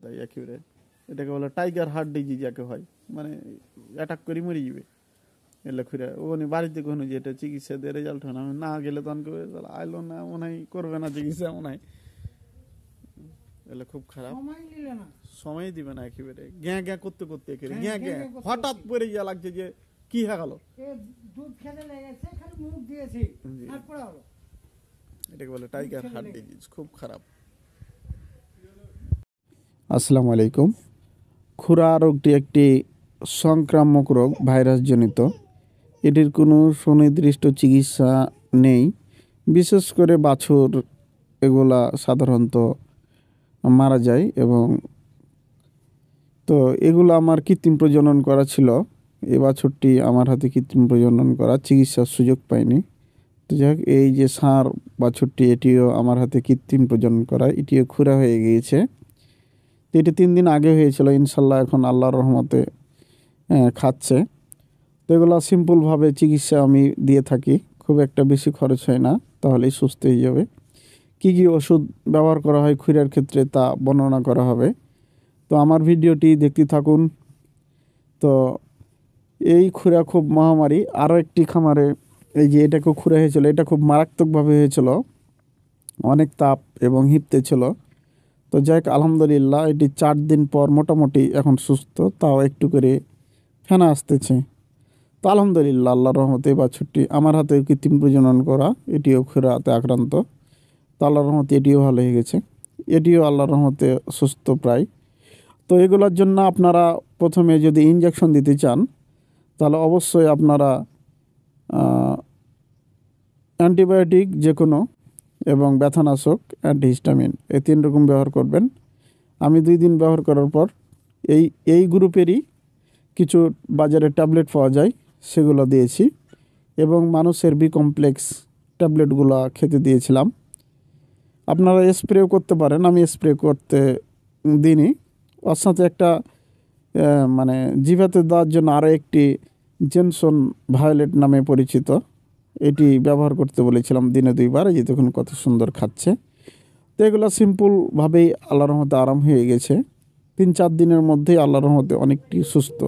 তাই একেবারে এটাকে বলে টাইগার হার্ট ডিজিজ যাকে হয়, মানে অ্যাটাক করে মরে যাবে। এলে খুঁড়ে ওনি বাড়িতে কোনো যে এটা চিকিৎসা দিয়ে রেজাল্ট হয় না, আমি না গেলে তখন কেউ আইলো না, মনে হয় করবে না চিকিৎসা, মনে হয় এলে খুব খারাপ। সময় দিবে না একেবারে, গ্যাঁ গ্যাঁ করতে করতে একেবারে গ্যাঁ গ্যাঁ হঠাৎ পরে যা লাগছে যে কি হয়ে গেল, এটাকে বলে টাইগার হার্ট ডিজিজ, খুব খারাপ। আসসালামু আলাইকুম। খুরা রোগটি একটি সংক্রামক রোগ, ভাইরাস জনিত। এটির কোনো সুনির্দিষ্ট চিকিৎসা নেই। বিশেষ করে বাছুর এগুলা সাধারণত মারা যায়, এবং তো এগুলো আমার কৃত্রিম প্রজনন করা ছিল। এই বাছুরটি আমার হাতে কৃত্রিম প্রজনন করা, চিকিৎসার সুযোগ পাইনি। তো যাই হোক, এই যে ষাঁড় বাছুরটি, এটিও আমার হাতে কৃত্রিম প্রজনন করা, এটিও খুরা হয়ে গিয়েছে। তো এটি 3 দিন আগে হয়েছিল, ইনশাল্লাহ এখন আল্লাহর রহমতে খাচ্ছে। তো এগুলো সিম্পলভাবে চিকিৎসা আমি দিয়ে থাকি, খুব একটা বেশি খরচ হয় না, তাহলেই সুস্থ হয়ে যাবে। কী কী ওষুধ ব্যবহার করা হয় খুরার ক্ষেত্রে তা বর্ণনা করা হবে। তো আমার ভিডিওটি দেখতে থাকুন। তো এই খুরা খুব মহামারী। আরও একটি খামারে এই যে এটাকেও খুরা হয়েছিল, এটা খুব মারাত্মকভাবে হয়েছিল, অনেক তাপ এবং হিপতে ছিল। তো যাই হোক, আলহামদুলিল্লাহ এটি 4 দিন পর মোটামুটি এখন সুস্থ, তাও একটু করে ফেনা আসতেছে। তো আলহামদুলিল্লাহ, আল্লাহর রহমতে বাছুরটি আমার হাতে কৃত্রিম প্রজনন করা, এটিও খুরাতে আক্রান্ত। তো আল্লাহর রহমতে এটিও ভালো হয়ে গেছে, এটিও আল্লাহর রহমতে সুস্থ প্রায়। তো এগুলোর জন্য আপনারা প্রথমে যদি ইনজেকশন দিতে চান, তাহলে অবশ্যই আপনারা অ্যান্টিবায়োটিক যে কোনো এবং ব্যথানাশক, অ্যান্টিহিস্টামিন, এই 3 রকম ব্যবহার করবেন। আমি 2 দিন ব্যবহার করার পর এই গ্রুপেরই কিছু বাজারে ট্যাবলেট পাওয়া যায়, সেগুলো দিয়েছি, এবং মানুষের বি কমপ্লেক্স ট্যাবলেটগুলো খেতে দিয়েছিলাম। আপনারা স্প্রেও করতে পারেন, আমি স্প্রে করতে দিইনি। ওর সাথে একটা মানে জিভাতে দেওয়ার জন্য আরও একটি জেনসন ভায়োলেট নামে পরিচিত, এটি ব্যবহার করতে বলেছিলাম দিনে 2 বার। এই যে দেখুন কত সুন্দর খাচ্ছে। তো এগুলো সিম্পলভাবেই আল্লাহর রহমতে আরাম হয়ে গেছে। 3-4 দিনের মধ্যেই আল্লাহর রহমতে অনেকটি সুস্থ।